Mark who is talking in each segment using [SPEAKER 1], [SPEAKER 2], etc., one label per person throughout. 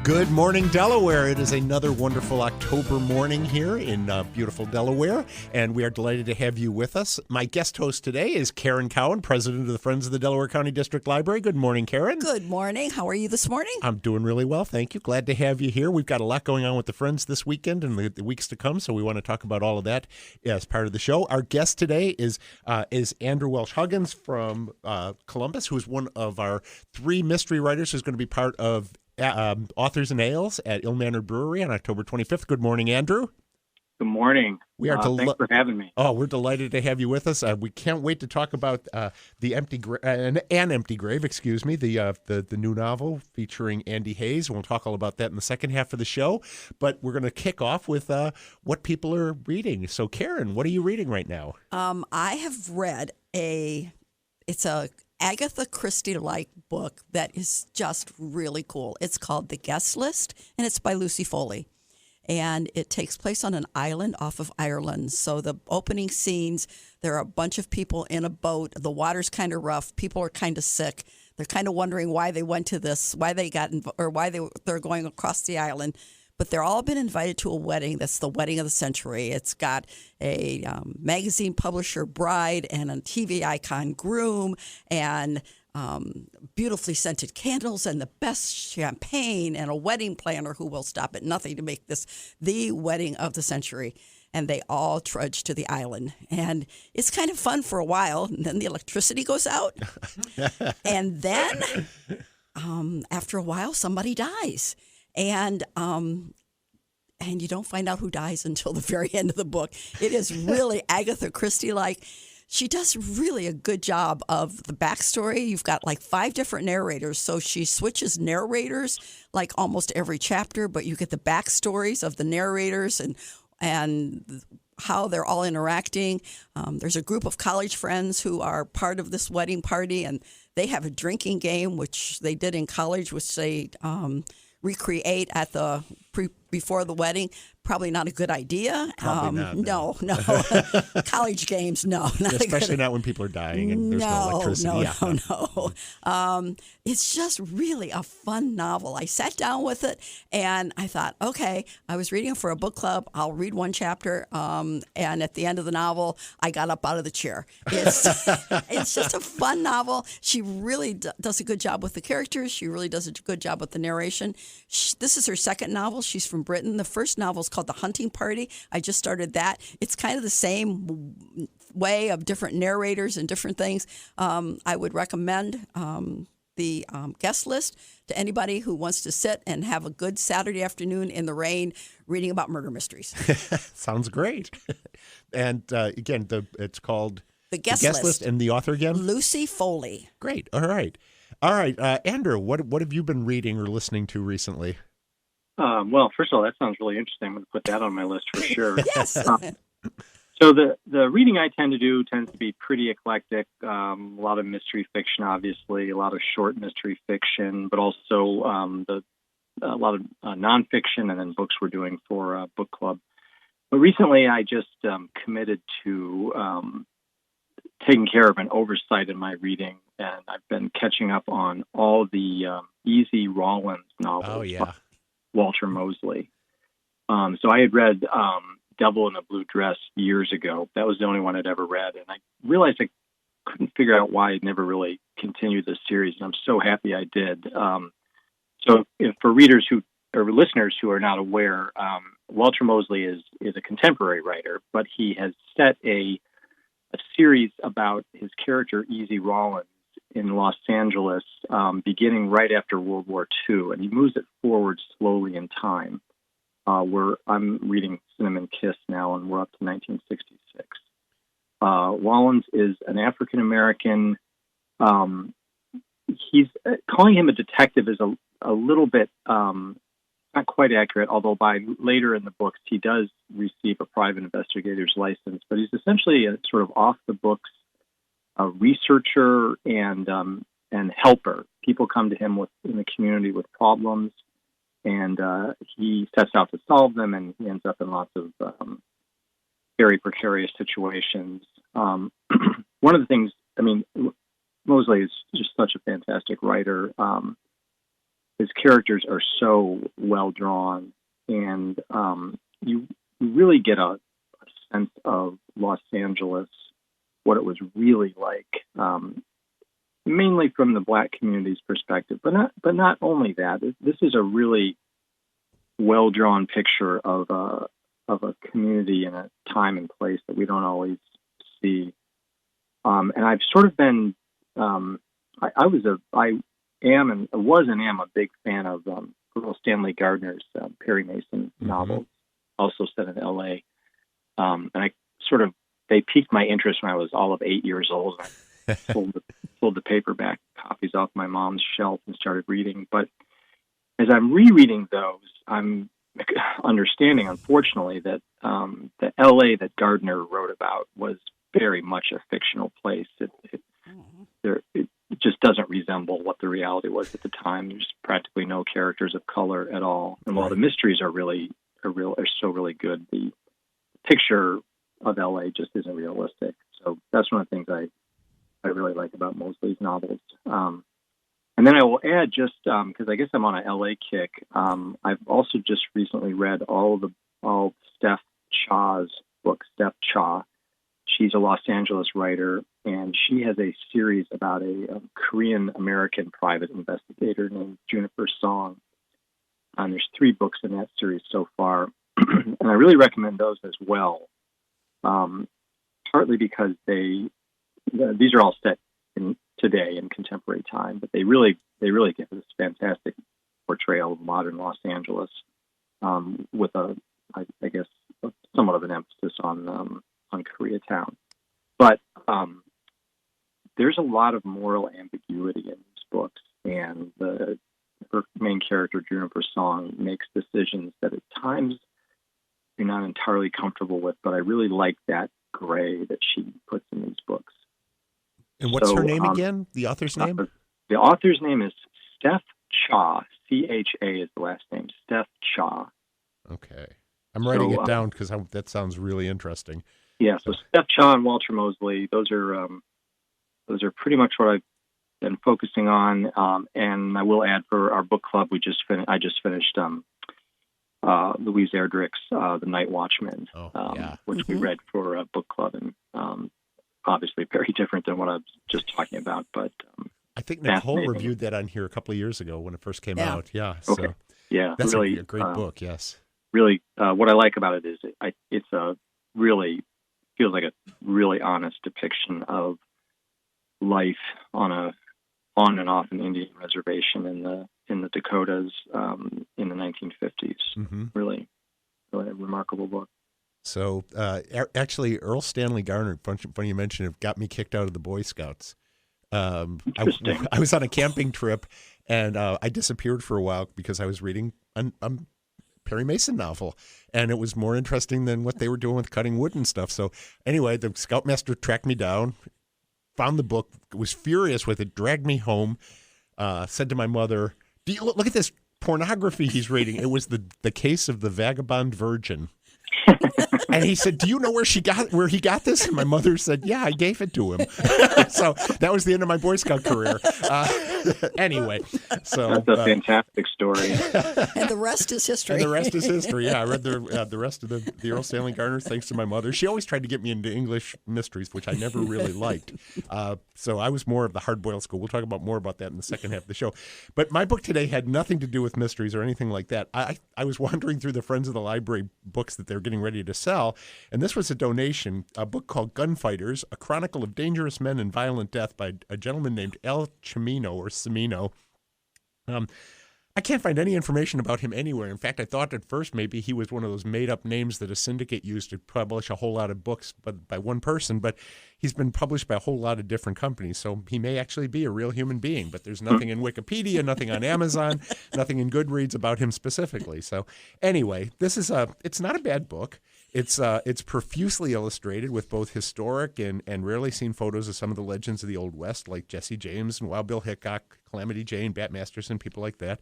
[SPEAKER 1] Good morning, Delaware. It is another wonderful October morning here in beautiful Delaware, and we are delighted to have you with us. My guest host today is Karen Cowan, president of the Friends of the Delaware County District Library. Good morning, Karen.
[SPEAKER 2] Good morning. How are you this morning?
[SPEAKER 1] I'm doing really well, thank you. Glad to have you here. We've got a lot going on with the Friends this weekend and the weeks to come, so we want to talk about all of that as part of the show. Our guest today is Andrew Welsh-Huggins from Columbus, who is one of our three mystery writers who's going to be part of Authors and Ales at Ill Mannered Brewery on October 25th. Good morning, Andrew.
[SPEAKER 3] Good morning. Thanks for having me.
[SPEAKER 1] Oh, we're delighted to have you with us. We can't wait to talk about the an Empty Grave, excuse me, the new novel featuring Andy Hayes. We'll talk all about that in the second half of the show. But we're going to kick off with what people are reading. So, Karen, what are you reading right now?
[SPEAKER 2] I have read it's a Agatha Christie-like book that is just really cool. It's called The Guest List, and it's by Lucy Foley. And it takes place on an island off of Ireland. So the opening scenes, there are a bunch of people in a boat. The water's kind of rough. People are kind of sick. They're kind of wondering why they went to this, why they got, or why they're going across the island. But they're all been invited to a wedding. That's the wedding of the century. It's got a magazine publisher bride and a TV icon groom and beautifully scented candles and the best champagne and a wedding planner who will stop at nothing to make this the wedding of the century. And they all trudge to the island. And it's kind of fun for a while. And then the electricity goes out. And then after a while, somebody dies. And you don't find out who dies until the very end of the book. It is really Agatha Christie-like. She does really a good job of the backstory. You've got like 5 different narrators, so she switches narrators like almost every chapter, but you get the backstories of the narrators and how they're all interacting. There's a group of college friends who are part of this wedding party, and they have a drinking game, which they did in college, which they recreate at before the wedding. Probably not a good idea.
[SPEAKER 1] Probably not.
[SPEAKER 2] No. College games, no.
[SPEAKER 1] Especially not when people are dying and there's no electricity.
[SPEAKER 2] No. It's just really a fun novel. I sat down with it and I thought, okay, I was reading it for a book club. I'll read one chapter. And at the end of the novel, I got up out of the chair. It's just a fun novel. She really does a good job with the characters. She really does a good job with the narration. This is her second novel. She's from Britain. The first novel is called The Hunting Party. I just started that. It's kind of the same way of different narrators and different things. I would recommend the guest list to anybody who wants to sit and have a good Saturday afternoon in the rain reading about murder mysteries.
[SPEAKER 1] Sounds great. And again, it's called
[SPEAKER 2] The Guest List.
[SPEAKER 1] And the author again?
[SPEAKER 2] Lucy Foley.
[SPEAKER 1] Great. All right. Andrew, what have you been reading or listening to recently?
[SPEAKER 3] Well, first of all, that sounds really interesting. I'm going to put that on my list for sure.
[SPEAKER 2] Yes.
[SPEAKER 3] So the reading I tend to do tends to be pretty eclectic. A lot of mystery fiction, obviously, a lot of short mystery fiction, but also a lot of nonfiction, and then books we're doing for book club. But recently, I just committed to taking care of an oversight in my reading, and I've been catching up on all the Easy Rawlins novels.
[SPEAKER 1] Oh, yeah.
[SPEAKER 3] Walter Mosley. So I had read Devil in a Blue Dress years ago. That was the only one I'd ever read. And I realized I couldn't figure out why I'd never really continued the series. And I'm so happy I did. So for readers or listeners who are not aware, Walter Mosley is a contemporary writer, but he has set a series about his character, Easy Rawlins, in Los Angeles, beginning right after World War II, and he moves it forward slowly in time. I'm reading Cinnamon Kiss now, and we're up to 1966. Rawlins is an African American. He's calling him a detective is a little bit not quite accurate, although by later in the books he does receive a private investigator's license. But he's essentially a sort of off the books a researcher and helper. People come to him in the community with problems, and he sets out to solve them, and he ends up in lots of very precarious situations. One of the things, Mosley is just such a fantastic writer. His characters are so well drawn, and you really get a sense of Los Angeles, what it was really like, mainly from the Black community's perspective. But not only that. This is a really well drawn picture of a community and a time and place that we don't always see. And I've sort of been, I was and am a big fan of Earl Stanley Gardner's Perry Mason novels, also set in L.A. And they piqued my interest when I was all of 8 years old. I pulled the paperback copies off my mom's shelf and started reading. But as I'm rereading those, I'm understanding, unfortunately, that the L.A. that Gardner wrote about was very much a fictional place. It just doesn't resemble what the reality was at the time. There's practically no characters of color at all. And while the mysteries are so really good, the picture of LA just isn't realistic. So that's one of the things I really like about Mosley's novels. And then I will add, just because I guess I'm on an LA kick, I've also just recently read all Steph Chaw's books. Steph Chaw. She's a Los Angeles writer, and she has a series about a Korean-American private investigator named Juniper Song. And there's 3 books in that series so far, and I really recommend those as well, partly because these are all set in today in contemporary time, but they really give this fantastic portrayal of modern Los Angeles, with I guess somewhat of an emphasis on Koreatown. But there's a lot of moral ambiguity in these books, and her main character, Juniper Song, makes decisions that at times you're not entirely comfortable with, but I really like that gray that she puts in these books.
[SPEAKER 1] And what's her name again? The author's name?
[SPEAKER 3] The author's name is Steph Chaw. C-H-A is the last name. Steph Chaw.
[SPEAKER 1] Okay. I'm writing it down because that sounds really interesting.
[SPEAKER 3] Yeah, so Steph Chaw and Walter Mosley, those are pretty much what I've been focusing on. And I will add, for our book club, I just finished Louise Erdrich's The Night Watchman, which we read for a book club, and obviously very different than what I was just talking about. But
[SPEAKER 1] I think Nicole reviewed that on here a couple of years ago when it first came out. Yeah,
[SPEAKER 3] okay.
[SPEAKER 1] So
[SPEAKER 3] yeah,
[SPEAKER 1] that's
[SPEAKER 3] really
[SPEAKER 1] a great book. Yes,
[SPEAKER 3] really. What I like about it is it's a really feels like a really honest depiction of life on and off an Indian reservation in the Dakotas in the 1950s. Mm-hmm. Really a remarkable book.
[SPEAKER 1] So actually, Earl Stanley Gardner, funny you mentioned it, got me kicked out of the Boy Scouts. I was on a camping trip, and I disappeared for a while because I was reading a Perry Mason novel, and it was more interesting than what they were doing with cutting wood and stuff. So anyway, the scoutmaster tracked me down, found the book, was furious with it, dragged me home, said to my mother, "Do you look at this pornography he's reading?" It was the Case of the Vagabond Virgin. And he said, "Do you know where he got this?" And my mother said, "Yeah, I gave it to him." So that was the end of my Boy Scout career. Anyway, so
[SPEAKER 3] that's a fantastic story.
[SPEAKER 2] And the rest is history.
[SPEAKER 1] And the rest is history. Yeah, I read the rest of the Earl Stanley Gardner thanks to my mother. She always tried to get me into English mysteries, which I never really liked. So I was more of the hard-boiled school. We'll talk more about that in the second half of the show. But my book today had nothing to do with mysteries or anything like that. I was wandering through the Friends of the Library books that they're getting ready to sell, and this was a donation, a book called Gunfighters, A Chronicle of Dangerous Men and Violent Death by a gentleman named Cimino. I can't find any information about him anywhere. In fact, I thought at first maybe he was one of those made-up names that a syndicate used to publish a whole lot of books by one person, but he's been published by a whole lot of different companies, so he may actually be a real human being, but there's nothing in Wikipedia, nothing on Amazon, nothing in Goodreads about him specifically. So anyway, it's not a bad book. It's profusely illustrated with both historic and rarely seen photos of some of the legends of the Old West, like Jesse James and Wild Bill Hickok, Calamity Jane, Bat Masterson, people like that.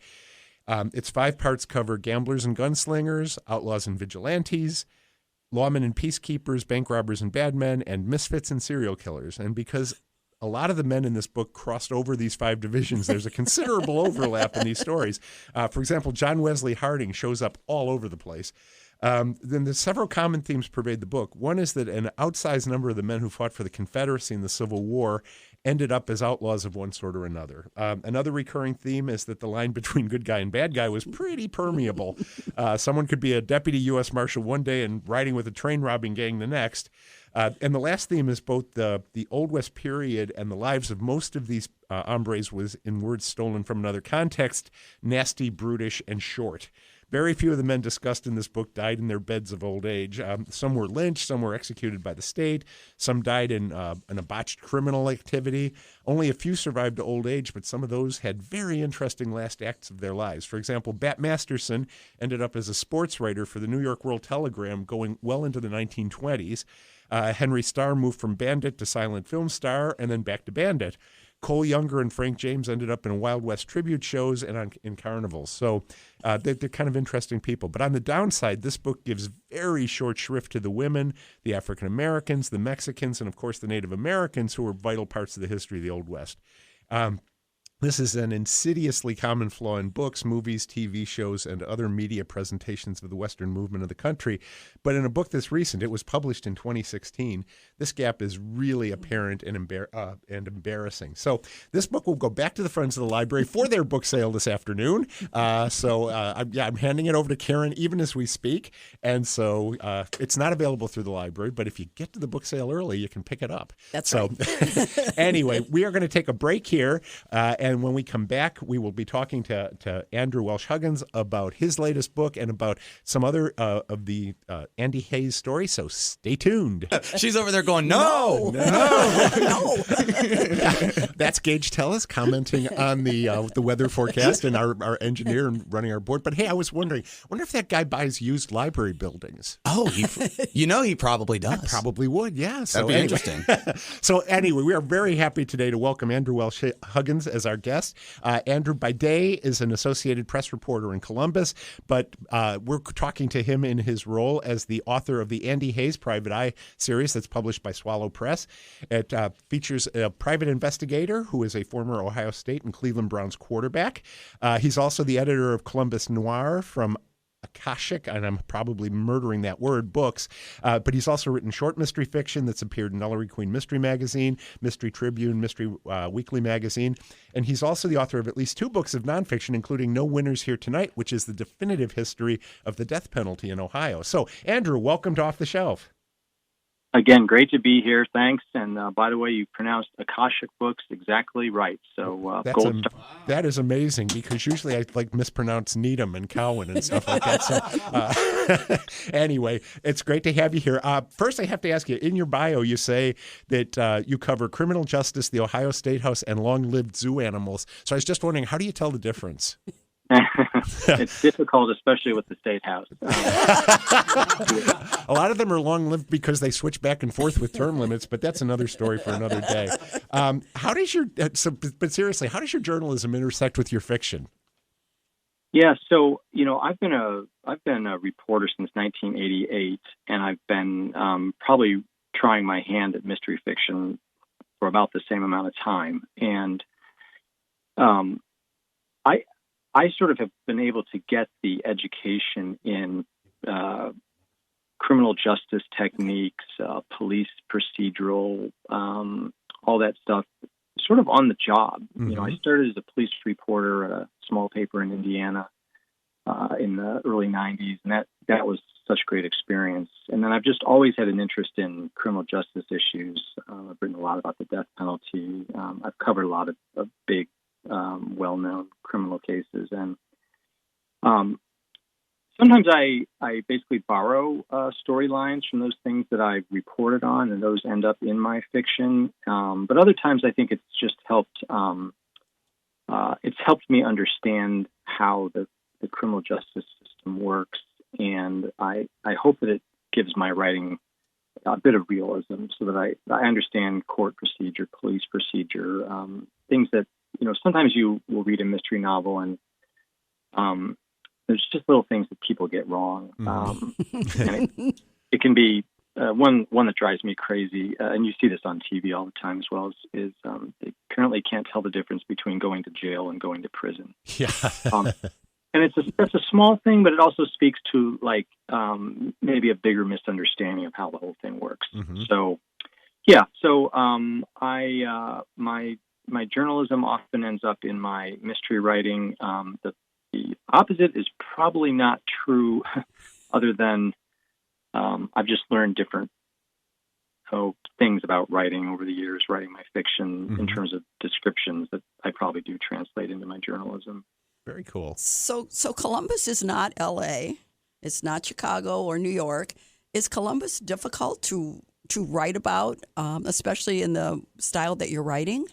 [SPEAKER 1] Its 5 parts cover gamblers and gunslingers, outlaws and vigilantes, lawmen and peacekeepers, bank robbers and bad men, and misfits and serial killers. And because a lot of the men in this book crossed over these 5 divisions. There's a considerable overlap in these stories. For example, John Wesley Harding shows up all over the place. Then there's several common themes pervade the book. One is that an outsized number of the men who fought for the Confederacy in the Civil War ended up as outlaws of one sort or another. Another recurring theme is that the line between good guy and bad guy was pretty permeable. Someone could be a deputy U.S. Marshal one day and riding with a train robbing gang the next. And the last theme is both the Old West period and the lives of most of these hombres was, in words stolen from another context, nasty, brutish, and short. Very few of the men discussed in this book died in their beds of old age. Some were lynched, some were executed by the state, some died in a botched criminal activity. Only a few survived to old age, but some of those had very interesting last acts of their lives. For example, Bat Masterson ended up as a sports writer for the New York World Telegram going well into the 1920s. Henry Starr moved from bandit to silent film star and then back to bandit. Cole Younger and Frank James ended up in Wild West tribute shows and in carnivals. So they're kind of interesting people. But on the downside, this book gives very short shrift to the women, the African Americans, the Mexicans, and of course the Native Americans, who were vital parts of the history of the Old West. This is an insidiously common flaw in books, movies, TV shows, and other media presentations of the Western movement of the country. But in a book this recent, it was published in 2016, this gap is really apparent and embarrassing. So this book will go back to the Friends of the Library for their book sale this afternoon. I'm handing it over to Karen even as we speak. And so it's not available through the library, but if you get to the book sale early, you can pick it up.
[SPEAKER 2] That's right.
[SPEAKER 1] Anyway, we are going to take a break here. And when we come back, we will be talking to Andrew Welsh-Huggins about his latest book and about some other of the Andy Hayes stories. So stay tuned.
[SPEAKER 4] She's over there going, no.
[SPEAKER 1] That's Gage Tellis commenting on the weather forecast and our engineer and running our board. But hey, I was wondering if that guy buys used library buildings.
[SPEAKER 4] Oh, he probably does.
[SPEAKER 1] I probably would, yeah. So
[SPEAKER 4] That'd be interesting.
[SPEAKER 1] So anyway, we are very happy today to welcome Andrew Welsh-Huggins as our guest. Andrew, by day, is an Associated Press reporter in Columbus, but we're talking to him in his role as the author of the Andy Hayes Private Eye series that's published by Swallow Press. It features a private investigator who is a former Ohio State and Cleveland Browns quarterback. He's also the editor of Columbus Noir from Akashic, and I'm probably murdering that word, books, but he's also written short mystery fiction that's appeared in Ellery Queen Mystery Magazine, Mystery Tribune, Mystery Weekly Magazine, and he's also the author of at least 2 books of nonfiction, including No Winners Here Tonight, which is the definitive history of the death penalty in Ohio. So, Andrew, welcome to Off the Shelf.
[SPEAKER 3] Again, great to be here. Thanks. And by the way, you pronounced Akashic books exactly right. So gold star.
[SPEAKER 1] That is amazing because usually I mispronounce Needham and Cowan and stuff like that. So anyway, it's great to have you here. First, I have to ask you, in your bio, you say that you cover criminal justice, the Ohio State House, and long-lived zoo animals. So I was just wondering, how do you tell the difference?
[SPEAKER 3] It's difficult, especially with the State House.
[SPEAKER 1] A lot of them are long-lived because they switch back and forth with term limits, but that's another story for another day. But seriously, how does your journalism intersect with your fiction?
[SPEAKER 3] Yeah, so I've been a reporter since 1988, and I've been probably trying my hand at mystery fiction for about the same amount of time, and I sort of have been able to get the education in criminal justice techniques, police procedural, all that stuff, sort of on the job.
[SPEAKER 1] Mm-hmm.
[SPEAKER 3] I started as a police reporter at a small paper in Indiana in the early 90s, and that was such a great experience. And then I've just always had an interest in criminal justice issues. I've written a lot about the death penalty. I've covered a lot of big well-known criminal cases, and sometimes I basically borrow storylines from those things that I reported on, and those end up in my fiction. But other times, I think it's just helped. It's helped me understand how the criminal justice system works, and I hope that it gives my writing a bit of realism, so that I understand court procedure, police procedure, things that. Sometimes you will read a mystery novel and there's just little things that people get wrong. And it can be one that drives me crazy, and you see this on TV all the time as well, is they apparently can't tell the difference between going to jail and going to prison.
[SPEAKER 1] Yeah.
[SPEAKER 3] And that's a small thing, but it also speaks to like maybe a bigger misunderstanding of how the whole thing works.
[SPEAKER 1] Mm-hmm.
[SPEAKER 3] So, yeah. So I my journalism often ends up in my mystery writing. The opposite is probably not true, other than I've just learned different things about writing over the years, writing my fiction
[SPEAKER 1] Mm-hmm.
[SPEAKER 3] in terms of descriptions that I probably do translate into my journalism.
[SPEAKER 1] Very cool.
[SPEAKER 2] So Columbus is not L.A. It's not Chicago or New York. Is Columbus difficult to write about, especially in the style that you're writing?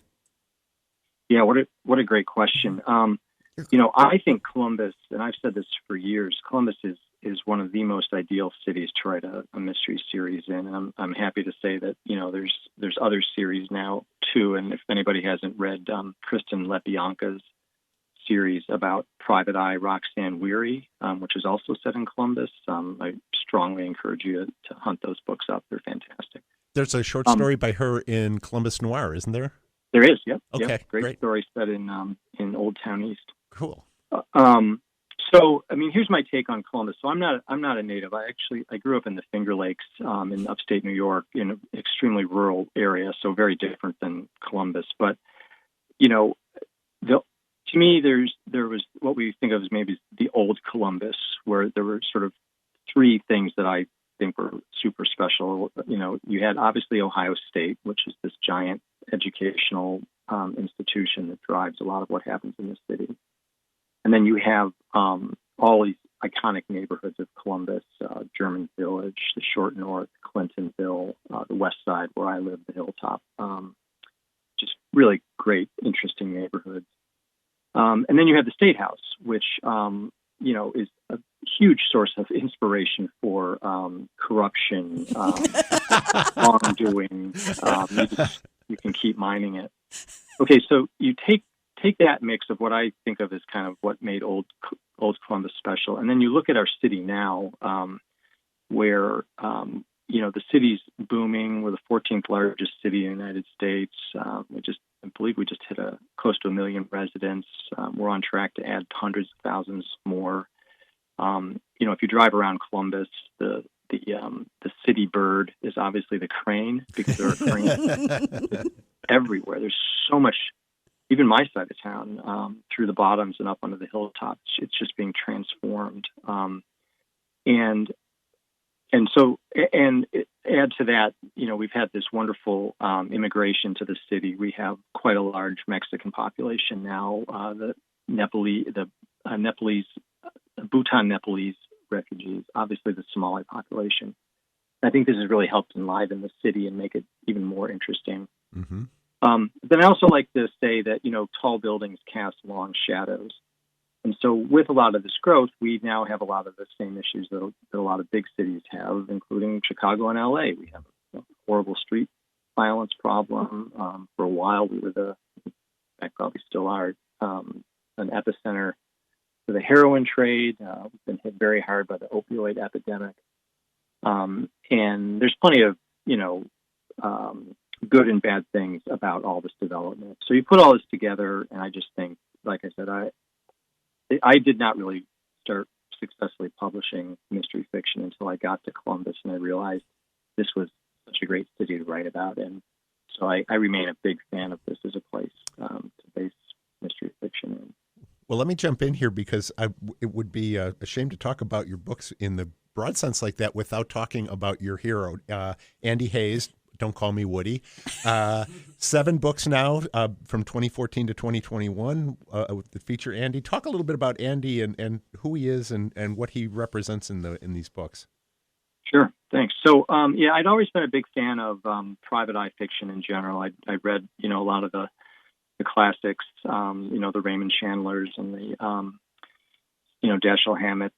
[SPEAKER 3] Yeah, what a great question. I think Columbus, and I've said this for years, Columbus is one of the most ideal cities to write a mystery series in. And I'm happy to say that, there's other series now too. And if anybody hasn't read Kristen LeBianca's series about Private Eye Roxanne Weary, which is also set in Columbus, I strongly encourage you to hunt those books up. They're fantastic.
[SPEAKER 1] There's a short story by her in Columbus Noir, isn't there?
[SPEAKER 3] There is, yep.
[SPEAKER 1] Okay,
[SPEAKER 3] yep. Great story set in Old Town East.
[SPEAKER 1] Cool.
[SPEAKER 3] So, here's my take on Columbus. So I'm not a native. I grew up in the Finger Lakes in upstate New York, in an extremely rural area, so very different than Columbus. But, to me, there was what we think of as maybe the old Columbus, where there were sort of three things that I think were super special. You had obviously Ohio State, which is this giant educational institution that drives a lot of what happens in the city. And then you have all these iconic neighborhoods of Columbus, German Village, the Short North, Clintonville, the West Side where I live, the Hilltop. Just really great, interesting neighborhoods. And then you have the State House, which, is a huge source of inspiration for corruption, wrongdoing. You can keep mining it. Okay, so you take that mix of what I think of as kind of what made old Columbus special, and then you look at our city now, where the city's booming. We're the 14th largest city in the United States. I believe we just hit close to 1 million residents. We're on track to add hundreds of thousands more. If you drive around Columbus, the city bird is obviously the crane, because there are cranes everywhere. There's so much, even my side of town, through the bottoms and up onto the hilltops. It's just being transformed. And add to that, we've had this wonderful immigration to the city. We have quite a large Mexican population now. The Bhutan Nepalese refugees, obviously the Somali population. I think this has really helped enliven the city and make it even more interesting.
[SPEAKER 1] Mm-hmm.
[SPEAKER 3] Then I also like to say that, tall buildings cast long shadows. And so with a lot of this growth, we now have a lot of the same issues that a lot of big cities have, including Chicago and LA. We have a horrible street violence problem. For a while, we were in fact, probably still are, an epicenter for the heroin trade. We've been hit very hard by the opioid epidemic. And there's plenty of, good and bad things about all this development. So you put all this together, and I just think, like I said, I did not really start successfully publishing mystery fiction until I got to Columbus, and I realized this was such a great city to write about. And so I remain a big fan of this as a place to base mystery fiction in.
[SPEAKER 1] Well, let me jump in here, because it would be a shame to talk about your books in the broad sense like that without talking about your hero, Andy Hayes. Don't Call Me Woody. 7 books now from 2014 to 2021 that feature Andy. Talk a little bit about Andy and who he is and what he represents in these books.
[SPEAKER 3] Sure, thanks. So, I'd always been a big fan of private eye fiction in general. I read, a lot of the classics, the Raymond Chandlers and the, Dashiell Hammett's,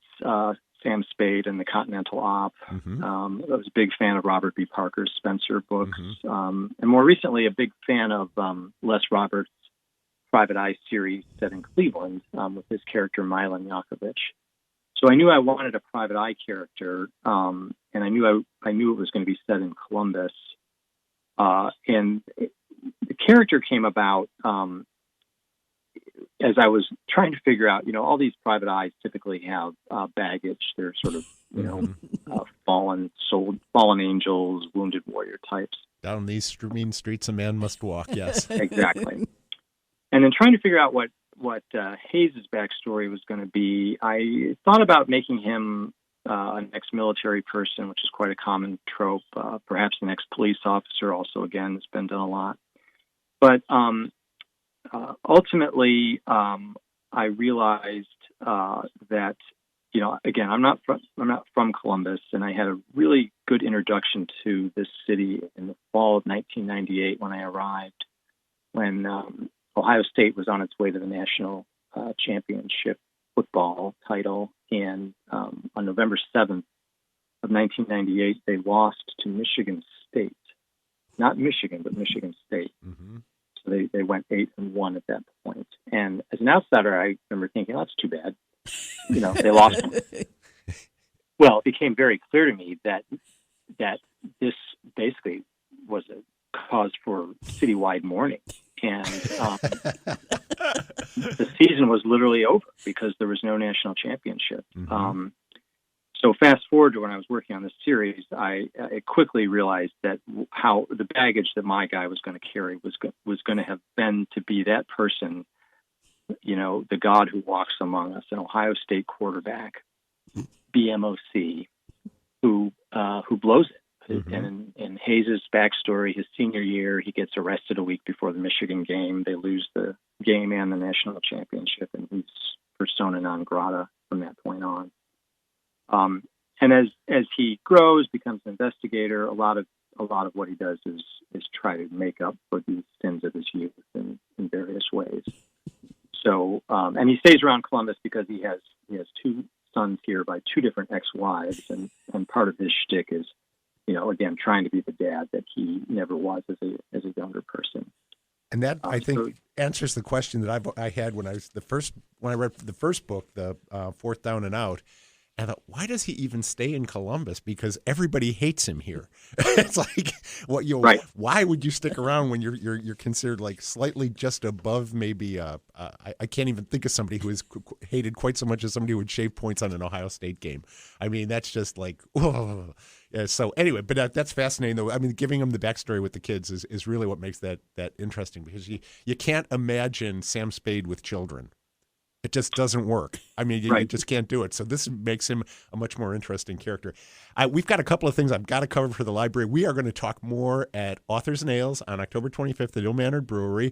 [SPEAKER 3] Sam Spade and the Continental Op.
[SPEAKER 1] Mm-hmm.
[SPEAKER 3] I was a big fan of Robert B. Parker's Spencer books.
[SPEAKER 1] Mm-hmm.
[SPEAKER 3] And more recently, a big fan of Les Roberts' Private Eye series set in Cleveland with his character Milan Yakovich. So I knew I wanted a private eye character, and I knew it was going to be set in Columbus. And the character came about as I was trying to figure out, all these private eyes typically have baggage. They're sort of, fallen angels, wounded warrior types.
[SPEAKER 1] Down these mean streets a man must walk, yes.
[SPEAKER 3] Exactly. And then trying to figure out what Hayes' backstory was going to be, I thought about making him an ex-military person, which is quite a common trope. Perhaps an ex-police officer, also, again, it's been done a lot. But ultimately, I realized that, again, I'm not from Columbus, and I had a really good introduction to this city in the fall of 1998 when I arrived, when Ohio State was on its way to the national championship football title, and on November 7th of 1998, they lost to Michigan State. Not Michigan, but Michigan State.
[SPEAKER 1] Mm-hmm.
[SPEAKER 3] So they went 8-1 at that point. And as an outsider, I remember thinking, oh, that's too bad. They lost. Well, it became very clear to me that this basically was a cause for citywide mourning. And the season was literally over because there was no national championship.
[SPEAKER 1] Mm-hmm.
[SPEAKER 3] So fast forward to when I was working on this series, I quickly realized that how the baggage that my guy was going to carry was going to have been to be that person, the God who walks among us, an Ohio State quarterback, BMOC, who blows it. Mm-hmm. And in Hayes' backstory, his senior year, he gets arrested a week before the Michigan game. They lose the game and the national championship, and he's persona non grata from that point on. And as he grows, becomes an investigator, a lot of what he does is try to make up for the sins of his youth in various ways. So, and he stays around Columbus because he has two sons here by two different ex-wives, and part of his shtick is, again, trying to be the dad that he never was as a younger person.
[SPEAKER 1] And that I think answers the question that I had when I read the first book, the Fourth Down and Out. I thought, why does he even stay in Columbus? Because everybody hates him here. It's like,
[SPEAKER 3] right.
[SPEAKER 1] Why would you stick around when you're considered like slightly just above maybe? I can't even think of somebody who is hated quite so much as somebody who would shave points on an Ohio State game. I mean, that's just like, whoa. Yeah, so anyway, but that's fascinating though. I mean, giving them the backstory with the kids is really what makes that interesting, because you can't imagine Sam Spade with children. It just doesn't work. I mean, you just can't do it. So this makes him a much more interesting character. We've got a couple of things I've got to cover for the library. We are going to talk more at Authors and Ales on October 25th at Ill-Mannered Brewery.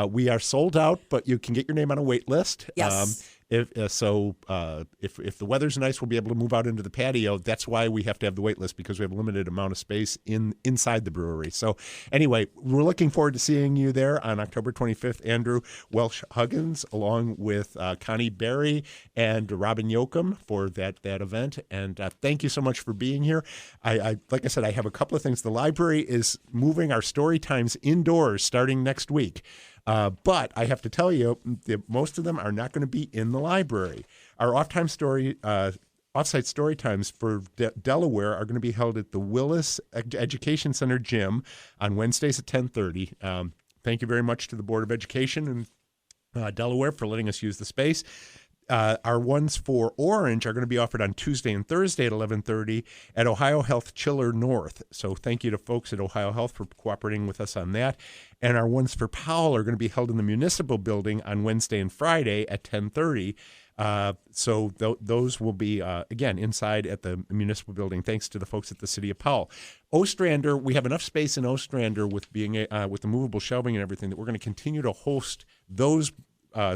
[SPEAKER 1] We are sold out, but you can get your name on a wait list.
[SPEAKER 2] Yes.
[SPEAKER 1] If the weather's nice, we'll be able to move out into the patio. That's why we have to have the wait list, because we have a limited amount of space inside the brewery. So anyway, we're looking forward to seeing you there on October 25th. Andrew Welsh-Huggins, along with Connie Berry and Robin Yoakum for that event. And thank you so much for being here. I like I said, I have a couple of things. The library is moving our story times indoors starting next week. But I have to tell you, most of them are not going to be in the library. Our offsite story times for Delaware are going to be held at the Willis Education Center gym on Wednesdays at 10:30. Thank you very much to the Board of Education in Delaware for letting us use the space. Our ones for Orange are going to be offered on Tuesday and Thursday at 11:30 at Ohio Health Chiller North. So thank you to folks at Ohio Health for cooperating with us on that. And our ones for Powell are going to be held in the municipal building on Wednesday and Friday at 10:30. So those will be, again, inside at the municipal building, thanks to the folks at the City of Powell. Ostrander, we have enough space in Ostrander with with the movable shelving and everything that we're going to continue to host those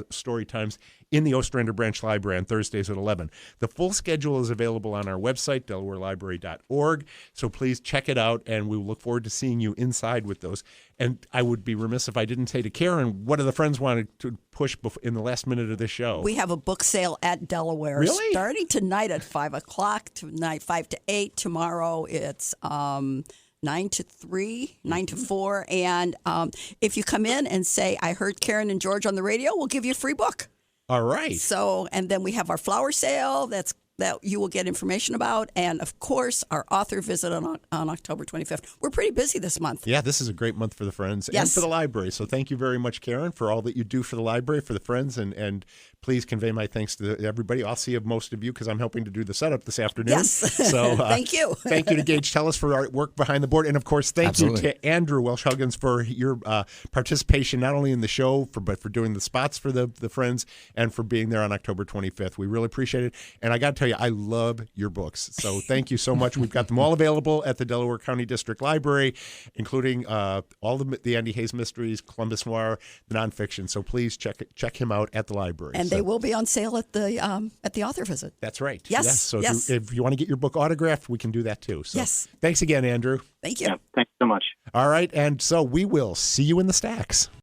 [SPEAKER 1] story times in the Ostrander Branch Library on Thursdays at 11. The full schedule is available on our website, DelawareLibrary.org, so please check it out, and we look forward to seeing you inside with those. And I would be remiss if I didn't say to Karen, what do the friends want to push in the last minute of this show?
[SPEAKER 2] We have a book sale at Delaware starting tonight at 5 o'clock, tonight 5 to 8. Tomorrow it's 9 to 3, 9 to 4. And if you come in and say, I heard Karen and George on the radio, we'll give you a free book.
[SPEAKER 1] All right.
[SPEAKER 2] So, and then we have our flower sale that's that you will get information about. And, of course, our author visit on October 25th. We're pretty busy this month.
[SPEAKER 1] Yeah, this is a great month for the Friends and
[SPEAKER 2] Yes.
[SPEAKER 1] for the library. So thank you very much, Karen, for all that you do for the library, for the Friends, and please convey my thanks to everybody. I'll see most of you because I'm helping to do the setup this afternoon.
[SPEAKER 2] Yes.
[SPEAKER 1] So
[SPEAKER 2] Thank you.
[SPEAKER 1] Thank you to Gage Tellis for our work behind the board. And, of course, thank
[SPEAKER 4] Absolutely.
[SPEAKER 1] you to Andrew Welsh-Huggins for your participation, not only in the show, but for doing the spots for the Friends and for being there on October 25th. We really appreciate it. And I got to tell you, I love your books. So thank you so much. We've got them all available at the Delaware County District Library, including all the Andy Hayes mysteries, Columbus Noir, the nonfiction. So please check him out at the library.
[SPEAKER 2] And they will be on sale at the author visit.
[SPEAKER 1] That's right.
[SPEAKER 2] Yes,
[SPEAKER 1] So
[SPEAKER 2] yes.
[SPEAKER 1] if you want to get your book autographed, we can do that too. So
[SPEAKER 2] Yes.
[SPEAKER 1] Thanks again, Andrew.
[SPEAKER 2] Thank you.
[SPEAKER 3] Yeah, thanks so much.
[SPEAKER 1] All right. And so we will see you in the stacks.